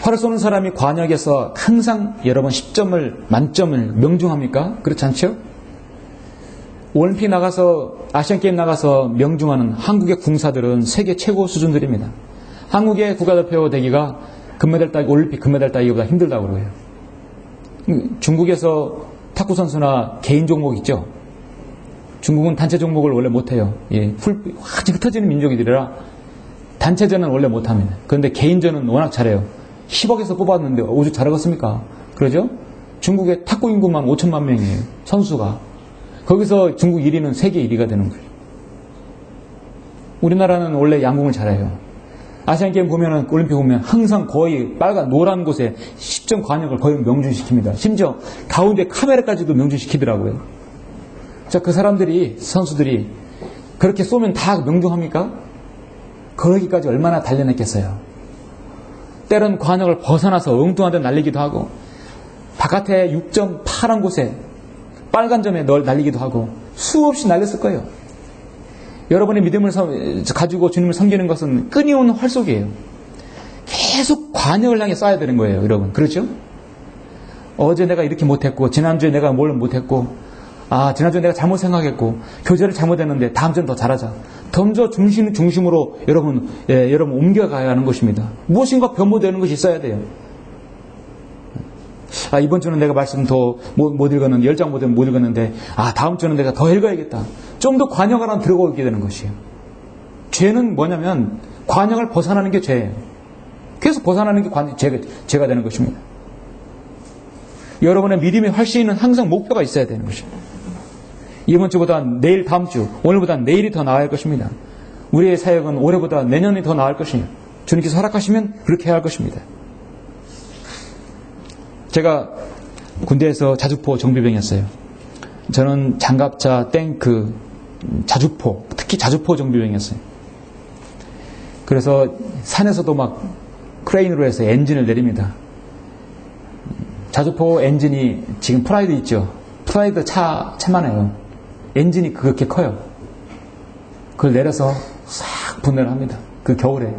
활을 쏘는 사람이 관역에서 항상 여러분 10점을 만점을 명중합니까? 그렇지 않죠? 올림픽 나가서 아시안게임 나가서 명중하는 한국의 궁사들은 세계 최고 수준들입니다. 한국의 국가대표 되기가 금메달 따기, 올림픽 금메달 따기보다 힘들다고 그래요. 중국에서 탁구 선수나 개인 종목 있죠? 중국은 단체 종목을 원래 못해요. 확 흩어지는 민족이더라. 단체전은 원래 못합니다. 그런데 개인전은 워낙 잘해요. 10억에서 뽑았는데 오죽 잘하겠습니까? 그러죠? 중국의 탁구 인구만 5천만 명이에요. 선수가. 거기서 중국 1위는 세계 1위가 되는 거예요. 우리나라는 원래 양궁을 잘해요. 아시안게임 보면은, 올림픽 보면 항상 거의 빨간, 노란 곳에 10점 관역을 거의 명중시킵니다. 심지어 가운데 카메라까지도 명중시키더라고요. 자, 그 사람들이, 선수들이 그렇게 쏘면 다 명중합니까? 그러기까지 얼마나 단련했겠어요. 때론 관역을 벗어나서 엉뚱한 데 날리기도 하고, 바깥에 6점 파란 곳에 빨간 점에 날리기도 하고, 수없이 날렸을 거예요. 여러분의 믿음을 가지고 주님을 섬기는 것은 끊임없는 활쏘기예요. 계속 관역을 향해 쏴야 되는 거예요, 여러분. 그렇죠? 어제 내가 이렇게 못했고, 지난주에 내가 뭘 못했고, 지난주에 내가 잘못 생각했고, 교제를 잘못했는데 다음 주는 더 잘하자. 던져 중심으로 여러분 옮겨가야 하는 것입니다. 무엇인가 변모되는 것이 있어야 돼요. 이번 주는 내가 말씀 더 못 읽었는데, 10장 못 읽었는데, 다음 주는 내가 더 읽어야겠다. 좀 더 관역을 하나 들어오게 되는 것이에요. 죄는 뭐냐면, 관역을 벗어나는 게 죄예요. 계속 벗어나는 게 죄가 되는 것입니다. 여러분의 믿음의 활신은 항상 목표가 있어야 되는 것입니다. 이번 주보다 내일, 다음 주, 오늘보다 내일이 더 나아야 할 것입니다. 우리의 사역은 올해보다 내년이 더 나을 것입니다. 주님께서 허락하시면 그렇게 해야 할 것입니다. 제가 군대에서 자주포 정비병이었어요. 저는 장갑차, 탱크, 자주포, 특히 자주포 정비병이었어요. 그래서 산에서도 막 크레인으로 해서 엔진을 내립니다. 자주포 엔진이 지금 프라이드 있죠? 프라이드 차만해요. 엔진이 그렇게 커요. 그걸 내려서 싹 분해를 합니다. 그 겨울에.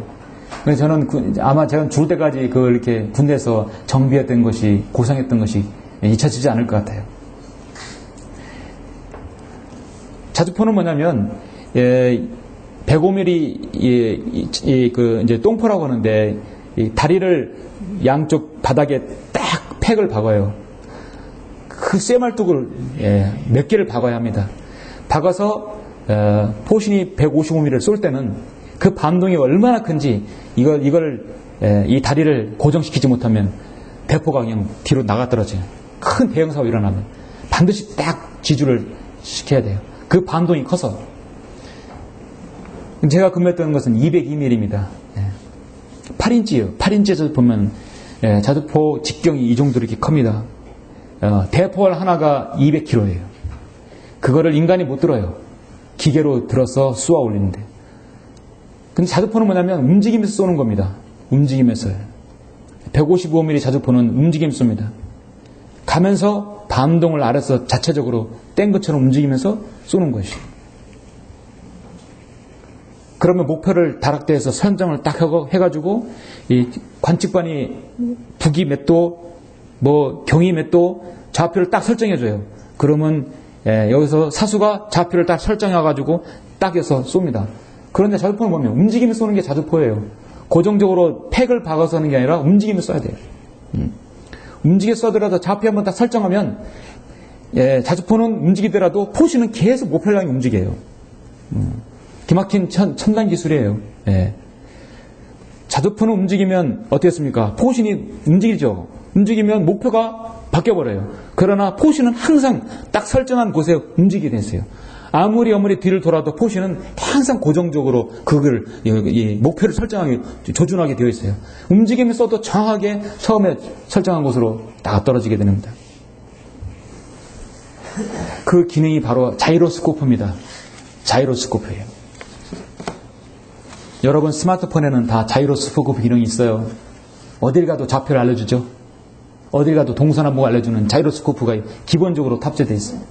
그래서 저는 아마 제가 죽을 때까지 그걸 이렇게 군대에서 정비했던 것이, 고생했던 것이 잊혀지지 않을 것 같아요. 자주포는 뭐냐면, 105mm, 이제 똥포라고 하는데, 다리를 양쪽 바닥에 딱 팩을 박아요. 그 쇠말뚝을 몇 개를 박아야 합니다. 박아서 포신이 155mm를 쏠 때는 그 반동이 얼마나 큰지 이 다리를 고정시키지 못하면 대포가 그냥 뒤로 나가 떨어져요. 큰 대형 사고 일어나면 반드시 딱 지주를 시켜야 돼요. 그 반동이 커서. 제가 근무했던 것은 202mm입니다. 8인치예요. 8인치에서 보면 자주포 직경이 이 정도로 이렇게 큽니다. 대포알 하나가 200kg예요. 그거를 인간이 못 들어요. 기계로 들어서 쏘아 올리는데. 근데 자주포는 뭐냐면 움직이면서 쏘는 겁니다. 움직이면서요. 155mm 자주포는 움직이면서 쏩니다. 가면서 반동을 아래서 자체적으로 뗀 것처럼 움직이면서 쏘는 것이. 그러면 목표를 다락대에서 설정을 딱 해가지고 이 관측반이 북이 몇 도, 뭐 경이 몇 도, 좌표를 딱 설정해줘요. 그러면 여기서 사수가 좌표를 딱 설정해가지고 딱 해서 쏩니다. 그런데 자주포는 보면 움직이면서 쏘는 게 자주포예요. 고정적으로 팩을 박아서 하는 게 아니라 움직이면서 쏴야 돼요. 움직여 쏴더라도 좌표 한번 딱 설정하면 자주포는 움직이더라도 포시는 계속 목표를 향해 움직여요. 기막힌 첨단 기술이에요. 자주포는 움직이면 어떻겠습니까? 포신이 움직이죠. 움직이면 목표가 바뀌어버려요. 그러나 포신은 항상 딱 설정한 곳에 움직이게 됐어요. 아무리 뒤를 돌아도 포신은 항상 고정적으로 그걸 이 목표를 설정하게 조준하게 되어 있어요. 움직이면서도 정확하게 처음에 설정한 곳으로 딱 떨어지게 됩니다. 그 기능이 바로 자이로스코프입니다. 자이로스코프예요. 여러분 스마트폰에는 다 자이로스코프 기능이 있어요. 어딜 가도 좌표를 알려주죠. 어딜 가도 동서남북 알려주는 자이로스코프가 기본적으로 탑재되어 있어요.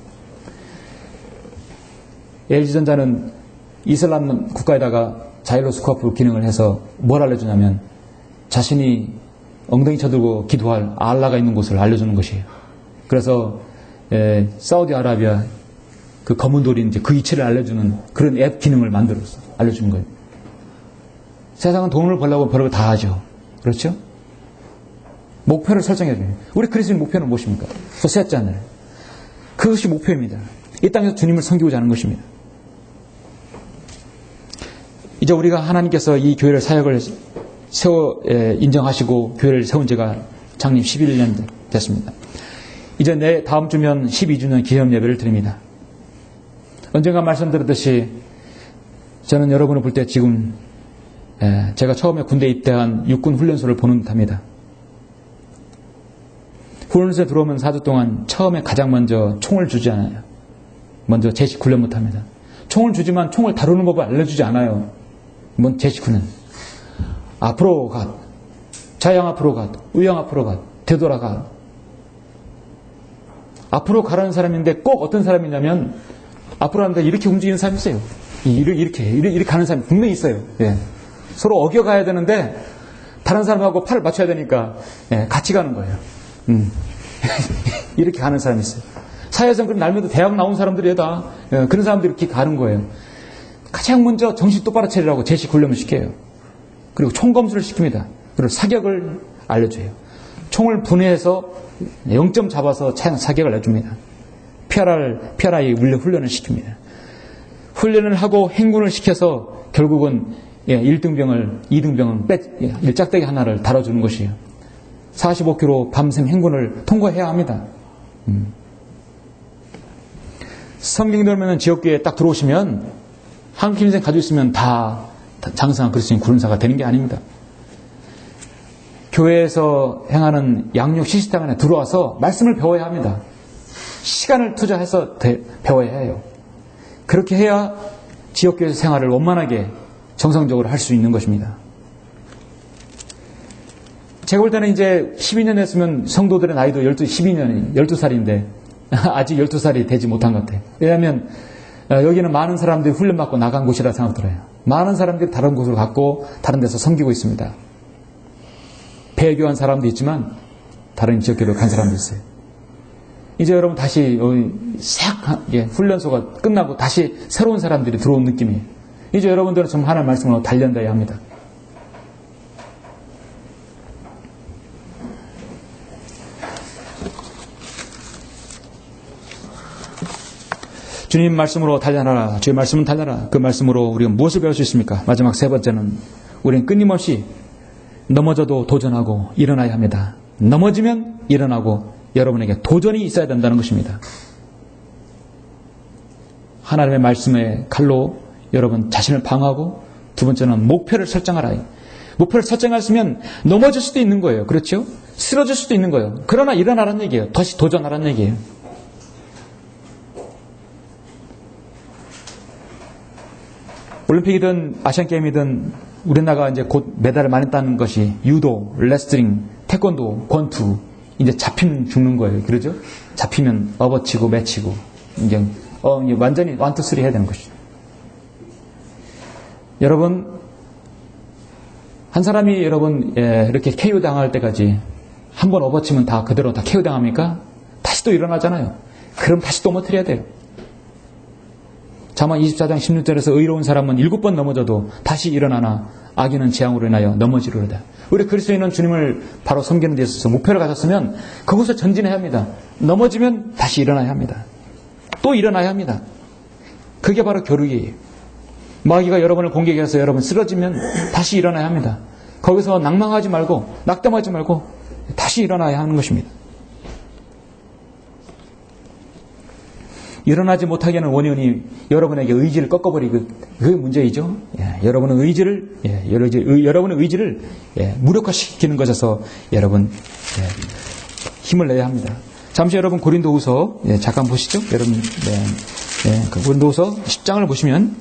LG전자는 이슬람 국가에다가 자이로스코프 기능을 해서 뭘 알려주냐면 자신이 엉덩이 쳐들고 기도할 알라가 있는 곳을 알려주는 것이에요. 그래서 사우디아라비아 그 검은 돌이 이제 그 위치를 알려주는 그런 앱 기능을 만들어서 알려주는 거예요. 세상은 돈을 벌려고 별걸 다 하죠. 그렇죠? 목표를 설정해줘요. 우리 그리스도인 목표는 무엇입니까? 셋째는 그것이 목표입니다. 이 땅에서 주님을 섬기고자 하는 것입니다. 이제 우리가 하나님께서 이 교회를 사역을 인정하시고 교회를 세운 지가 작년 11년 됐습니다. 이제 내 다음 주면 12주년 기념 예배를 드립니다. 언젠가 말씀드렸듯이 저는 여러분을 볼 때 지금 제가 처음에 군대 입대한 육군 훈련소를 보는 듯합니다. 훈련소에 들어오면 4주 동안 처음에 가장 먼저 총을 주지 않아요. 먼저 제식 훈련부터 합니다. 총을 주지만 총을 다루는 법을 알려주지 않아요. 뭔 제식 훈련. 앞으로 가, 좌양 앞으로 가, 우양 앞으로 가, 되돌아가. 앞으로 가라는 사람인데 꼭 어떤 사람이냐면 앞으로 하는데 이렇게 움직이는 사람이 있어요. 이렇게 가는 사람이 분명히 있어요. 서로 어겨가야 되는데 다른 사람하고 팔을 맞춰야 되니까 같이 가는 거예요. 이렇게 가는 사람이 있어요. 사회에서는 그런 날마다 대학 나온 사람들이 다 그런 사람들이 이렇게 가는 거예요. 가장 먼저 정신 똑바로 차리라고 제식 훈련을 시켜요. 그리고 총검수를 시킵니다. 그리고 사격을 알려줘요. 총을 분해해서 0점 잡아서 사격을 내줍니다. PRI 훈련을 시킵니다. 훈련을 하고 행군을 시켜서 결국은 1등병을 2등병을 일짝대기 하나를 달아주는 것이에요. 45km 밤샘 행군을 통과해야 합니다. 성경 들으면 지역교회에 딱 들어오시면 한국 인생 가지고 있으면 다 장성한 그리스도인 구원사가 되는 게 아닙니다. 교회에서 행하는 양육 시스템 안에 들어와서 말씀을 배워야 합니다. 시간을 투자해서 배워야 해요. 그렇게 해야 지역교회 생활을 원만하게 정상적으로 할 수 있는 것입니다. 제가 볼 때는 이제 12년 했으면 성도들의 나이도 12살인데 아직 12살이 되지 못한 것 같아요. 왜냐하면 여기는 많은 사람들이 훈련받고 나간 곳이라 생각 들어요. 많은 사람들이 다른 곳을 갔고 다른 데서 섬기고 있습니다. 배교한 사람도 있지만 다른 지역교회로 간 사람도 있어요. 이제 여러분 다시 훈련소가 끝나고 다시 새로운 사람들이 들어온 느낌이에요. 이제 여러분들은 좀 하나님 말씀으로 단련돼야 합니다. 주님 말씀으로 단련하라. 주의 말씀은 단련하라. 그 말씀으로 우리가 무엇을 배울 수 있습니까? 마지막 세 번째는 우리는 끊임없이 넘어져도 도전하고 일어나야 합니다. 넘어지면 일어나고 여러분에게 도전이 있어야 된다는 것입니다. 하나님의 말씀의 칼로 여러분 자신을 방어하고 두 번째는 목표를 설정하라. 목표를 설정했으면 넘어질 수도 있는 거예요. 그렇죠? 쓰러질 수도 있는 거예요. 그러나 일어나라는 얘기예요. 다시 도전하라는 얘기예요. 올림픽이든 아시안게임이든 우리나라가 이제 곧 메달을 많이 따는 것이 유도, 레슬링, 태권도, 권투, 이제 잡히면 죽는 거예요. 그러죠? 잡히면 업어치고 매치고, 이제 완전히 완투쓰리 해야 되는 것이죠. 여러분, 한 사람이 여러분 이렇게 KO 당할 때까지 한 번 업어치면 다 그대로 다 KO 당합니까? 다시 또 일어나잖아요. 그럼 다시 또 넘어뜨려야 돼요. 잠언 24장 16절에서 의로운 사람은 7번 넘어져도 다시 일어나나 악인은 재앙으로 인하여 넘어지리로다. 우리 그리스도인은 주님을 바로 섬기는 데 있어서 목표를 가졌으면 그곳을 전진해야 합니다. 넘어지면 다시 일어나야 합니다. 또 일어나야 합니다. 그게 바로 교육이에요. 마귀가 여러분을 공격해서 여러분 쓰러지면 다시 일어나야 합니다. 거기서 낭망하지 말고 낙담하지 말고 다시 일어나야 하는 것입니다. 일어나지 못하게 하는 원인이 여러분에게 의지를 꺾어버리고 그게 문제이죠. 여러분의 의지를 무력화시키는 것에서 여러분 힘을 내야 합니다. 잠시 여러분 고린도후서 잠깐 보시죠. 여러분 그 고린도후서 10장을 보시면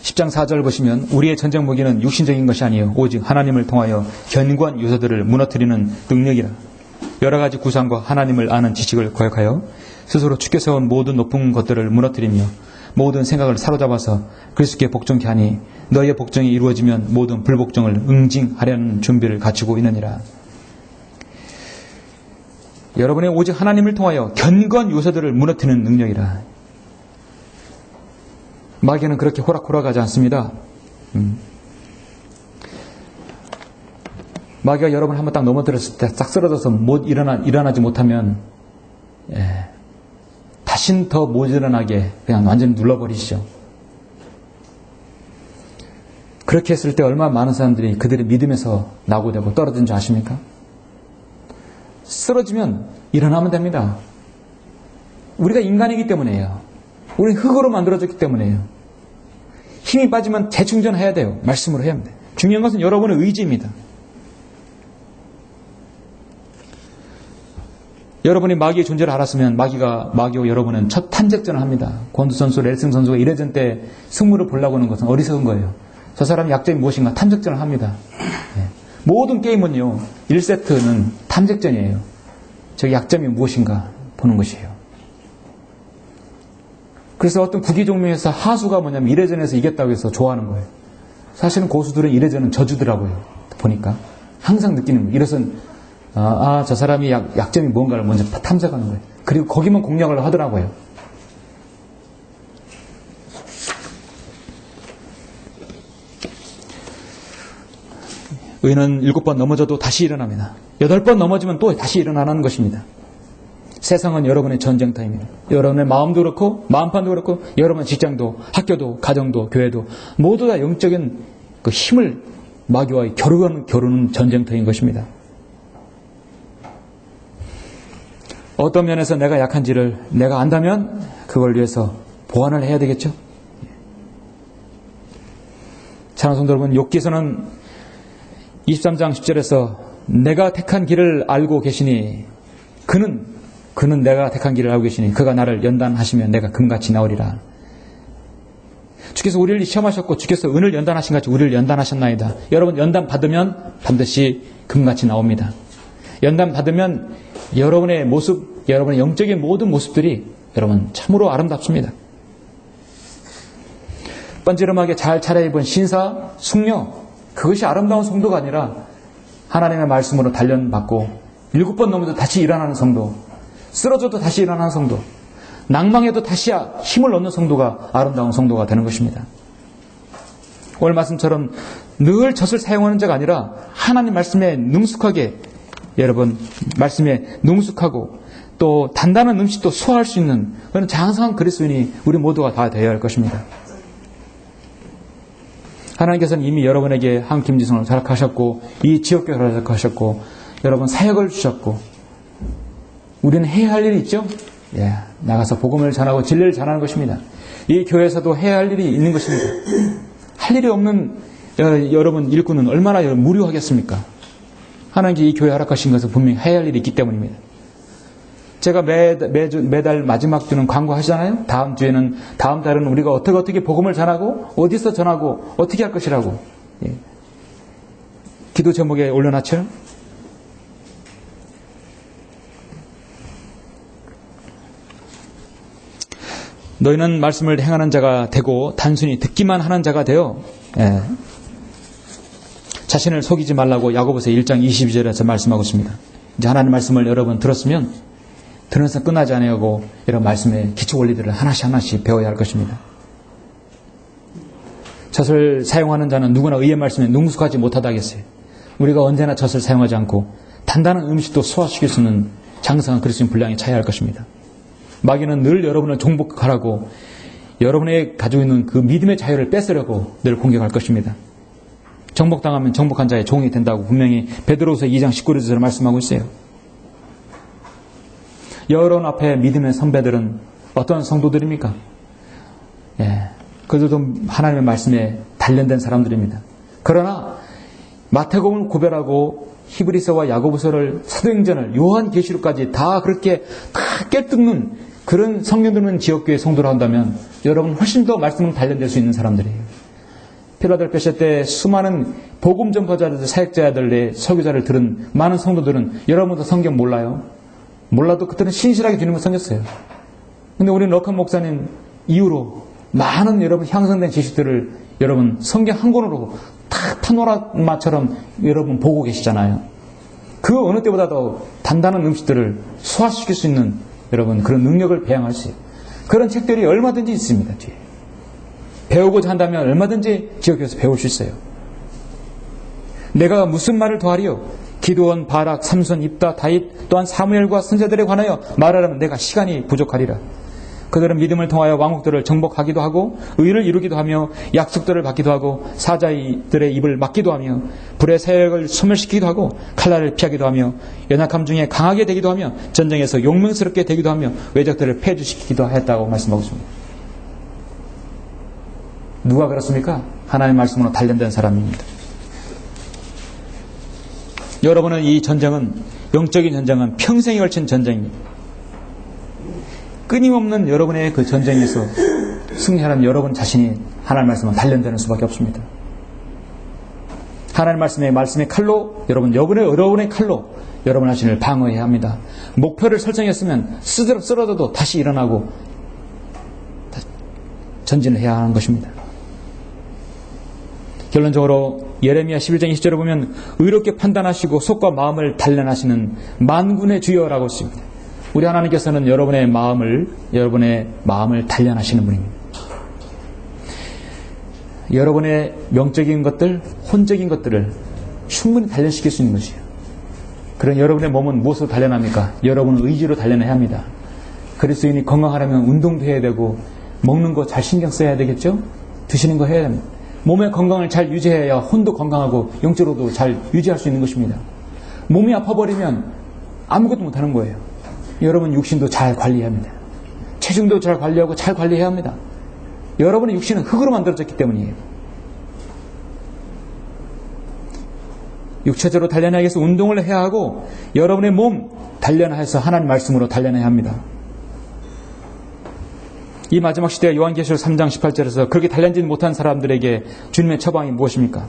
10장 4절 보시면 우리의 전쟁 무기는 육신적인 것이 아니요 오직 하나님을 통하여 견고한 요새들을 무너뜨리는 능력이라. 여러 가지 구상과 하나님을 아는 지식을 거역하여 스스로 주께 세운 모든 높은 것들을 무너뜨리며 모든 생각을 사로잡아서 그리스도께 복종케 하니 너희의 복종이 이루어지면 모든 불복종을 응징하려는 준비를 갖추고 있느니라. 여러분의 오직 하나님을 통하여 견고한 요새들을 무너뜨리는 능력이라. 마귀는 그렇게 호락호락하지 않습니다. 마귀가 여러분 한번 딱 넘어뜨렸을 때 싹 쓰러져서 못 일어나지 못하면 다신 더 못 일어나게 그냥 완전히 눌러버리시죠. 그렇게 했을 때 얼마나 많은 사람들이 그들의 믿음에서 낙오되고 떨어진 줄 아십니까? 쓰러지면 일어나면 됩니다. 우리가 인간이기 때문에요. 우리는 흙으로 만들어졌기 때문에요. 힘이 빠지면 재충전해야 돼요. 말씀으로 해야 합니다. 중요한 것은 여러분의 의지입니다. 여러분이 마귀의 존재를 알았으면 마귀와 여러분은 첫 탐색전을 합니다. 권두 선수, 렐슨 선수가 1회전 때 승부를 보려고 하는 것은 어리석은 거예요. 저 사람의 약점이 무엇인가 탐색전을 합니다. 모든 게임은요, 1세트는 탐색전이에요. 저 약점이 무엇인가 보는 것이에요. 그래서 어떤 구기 종목에서 하수가 뭐냐면 1회전에서 이겼다고 해서 좋아하는 거예요. 사실은 고수들은 1회전은 저주더라고요. 보니까 항상 느끼는 거예요. 이래서는 저 사람이 약점이 뭔가를 먼저 탐색하는 거예요. 그리고 거기만 공략을 하더라고요. 의인은 7번 넘어져도 다시 일어납니다. 8번 넘어지면 또 다시 일어나는 것입니다. 세상은 여러분의 전쟁터입니다. 여러분의 마음도 그렇고 마음판도 그렇고 여러분의 직장도 학교도 가정도 교회도 모두 다 영적인 그 힘을 마귀와의 겨루는 전쟁터인 것입니다. 어떤 면에서 내가 약한지를 내가 안다면 그걸 위해서 보완을 해야 되겠죠. 사랑하는 성도 여러분, 욥기서는 23장 10절에서 내가 택한 길을 알고 계시니 그는 내가 택한 길을 알고 계시니 그가 나를 연단하시면 내가 금같이 나오리라. 주께서 우리를 시험하셨고 주께서 은을 연단하신 같이 우리를 연단하셨나이다. 여러분 연단 받으면 반드시 금같이 나옵니다. 연단 받으면 여러분의 모습, 여러분의 영적인 모든 모습들이 여러분 참으로 아름답습니다. 뻔지름하게 잘 차려입은 신사, 숙녀, 그것이 아름다운 성도가 아니라 하나님의 말씀으로 단련받고 7번 넘어도 다시 일어나는 성도, 쓰러져도 다시 일어나는 성도, 낭망해도 다시 힘을 얻는 성도가 아름다운 성도가 되는 것입니다. 오늘 말씀처럼 늘 젖을 사용하는 자가 아니라 하나님 말씀에 능숙하게, 여러분 말씀에 능숙하고 또 단단한 음식도 소화할 수 있는 그런 장성한 그리스도인이 우리 모두가 다 되어야 할 것입니다. 하나님께서는 이미 여러분에게 한 김지성을 허락하셨고 이 지역교회를 허락하셨고 여러분 사역을 주셨고 우리는 해야 할 일이 있죠. 나가서 복음을 전하고 진리를 전하는 것입니다. 이 교회에서도 해야 할 일이 있는 것입니다. 할 일이 없는 여러분 일꾼은 얼마나 무료하겠습니까? 하나님께 이 교회 허락하신 것은 분명히 해야 할 일이 있기 때문입니다. 제가 매달 마지막 주는 광고 하시잖아요. 다음 달은 우리가 어떻게 복음을 전하고 어디서 전하고 어떻게 할 것이라고. 예. 기도 제목에 올려놨죠. 너희는 말씀을 행하는 자가 되고 단순히 듣기만 하는 자가 되어 자신을 속이지 말라고 야고보서 1장 22절에서 말씀하고 있습니다. 이제 하나님 말씀을 여러분 들었으면 들으면서 끝나지 않으려고 이런 말씀의 기초 원리들을 하나씩 배워야 할 것입니다. 젖을 사용하는 자는 누구나 의의 말씀에 능숙하지 못하다 하겠어요. 우리가 언제나 젖을 사용하지 않고 단단한 음식도 소화시킬 수 있는 장성한 그리스도인 분량에 차야 할 것입니다. 마귀는 늘 여러분을 종복하라고 여러분의 가지고 있는 그 믿음의 자유를 뺏으려고 늘 공격할 것입니다. 정복당하면 정복한 자의 종이 된다고 분명히 베드로후서 2장 19절에서 말씀하고 있어요. 여러분 앞에 믿음의 선배들은 어떤 성도들입니까? 그들도 하나님의 말씀에 단련된 사람들입니다. 그러나 마태복음을 구별하고 히브리서와 야고보서를 사도행전을 요한계시록까지 다 그렇게 다 깨뜯는 그런 성령들은 지역교회 성도로 한다면 여러분 훨씬 더 말씀을 단련될 수 있는 사람들이에요. 필라델피아 시대 때 수많은 복음 전파자들, 사역자들, 설교자를 들은 많은 성도들은 여러분도 성경 몰라요? 몰라도 그때는 신실하게 주님을 섬겼어요. 근데 우리 럭한 목사님 이후로 많은 여러분 향상된 지식들을 여러분 성경 한 권으로 다 파노라마처럼 여러분 보고 계시잖아요. 그 어느 때보다 더 단단한 음식들을 소화시킬 수 있는 여러분 그런 능력을 배양할 수 있어요. 그런 책들이 얼마든지 있습니다. 뒤에. 배우고자 한다면 얼마든지 지역에서 배울 수 있어요. 내가 무슨 말을 더하리요? 기드온, 바락, 삼손, 입다, 다윗 또한 사무엘과 선지자들에 관하여 말하려면 내가 시간이 부족하리라. 그들은 믿음을 통하여 왕국들을 정복하기도 하고 의를 이루기도 하며 약속들을 받기도 하고 사자들의 입을 막기도 하며 불의 사역을 소멸시키기도 하고 칼날을 피하기도 하며 연약함 중에 강하게 되기도 하며 전쟁에서 용맹스럽게 되기도 하며 외적들을 패주시키기도 했다고 말씀하고 있습니다. 누가 그렇습니까? 하나님의 말씀으로 단련된 사람입니다. 여러분은 이 전쟁은 영적인 전쟁은 평생에 걸친 전쟁입니다. 끊임없는 여러분의 그 전쟁에서 승리하는 여러분 자신이 하나님의 말씀은 단련되는 수밖에 없습니다. 하나님의 말씀의 칼로 여러분의 칼로 여러분 자신을 방어해야 합니다. 목표를 설정했으면 쓰러져도 다시 일어나고 전진을 해야 하는 것입니다. 결론적으로 예레미야 11장 20절에 보면 의롭게 판단하시고 속과 마음을 단련하시는 만군의 주여라고 했습니다. 우리 하나님께서는 여러분의 마음을 단련하시는 분입니다. 여러분의 명적인 것들, 혼적인 것들을 충분히 단련시킬 수 있는 것이에요. 그런 여러분의 몸은 무엇으로 단련합니까? 여러분은 의지로 단련해야 합니다. 그리스도인이 건강하려면 운동도 해야 되고 먹는 거 잘 신경 써야 되겠죠? 드시는 거 해야 됩니다. 몸의 건강을 잘 유지해야 혼도 건강하고 영적으로도 잘 유지할 수 있는 것입니다. 몸이 아파버리면 아무것도 못하는 거예요. 여러분 육신도 잘 관리해야 합니다. 체중도 잘 관리하고 잘 관리해야 합니다. 여러분의 육신은 흙으로 만들어졌기 때문이에요. 육체적으로 단련하기 위해서 운동을 해야 하고 여러분의 몸 단련해서 하나님 말씀으로 단련해야 합니다. 이 마지막 시대 요한계시록 3장 18절에서 그렇게 단련지 못한 사람들에게 주님의 처방이 무엇입니까?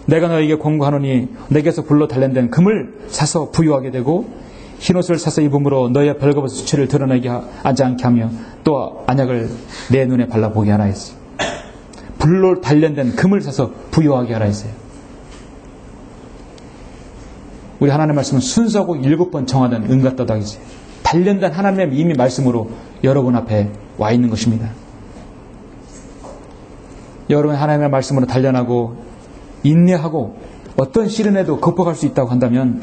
내가 너에게 권고하노니 내게서 불로 단련된 금을 사서 부유하게 되고 흰옷을 사서 입음으로 너의 벌거벗은 수치를 드러내게 하지 않게 하며 또 안약을 내 눈에 발라보게 하라 했어요. 불로 단련된 금을 사서 부유하게 하라 했어요. 우리 하나님의 말씀은 순서하고 7번 정하던 은 같다고 하겠어요. 단련된 하나님의 이미 말씀으로 여러분 앞에 와 있는 것입니다. 여러분 하나님의 말씀으로 단련하고 인내하고 어떤 시련에도 극복할 수 있다고 한다면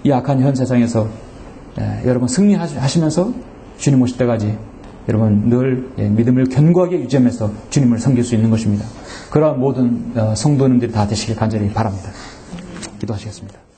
이 악한 현 세상에서 여러분 승리하시면서 주님 오실 때까지 여러분 늘 믿음을 견고하게 유지하면서 주님을 섬길 수 있는 것입니다. 그러한 모든 성도님들이 다 되시길 간절히 바랍니다. 기도하시겠습니다.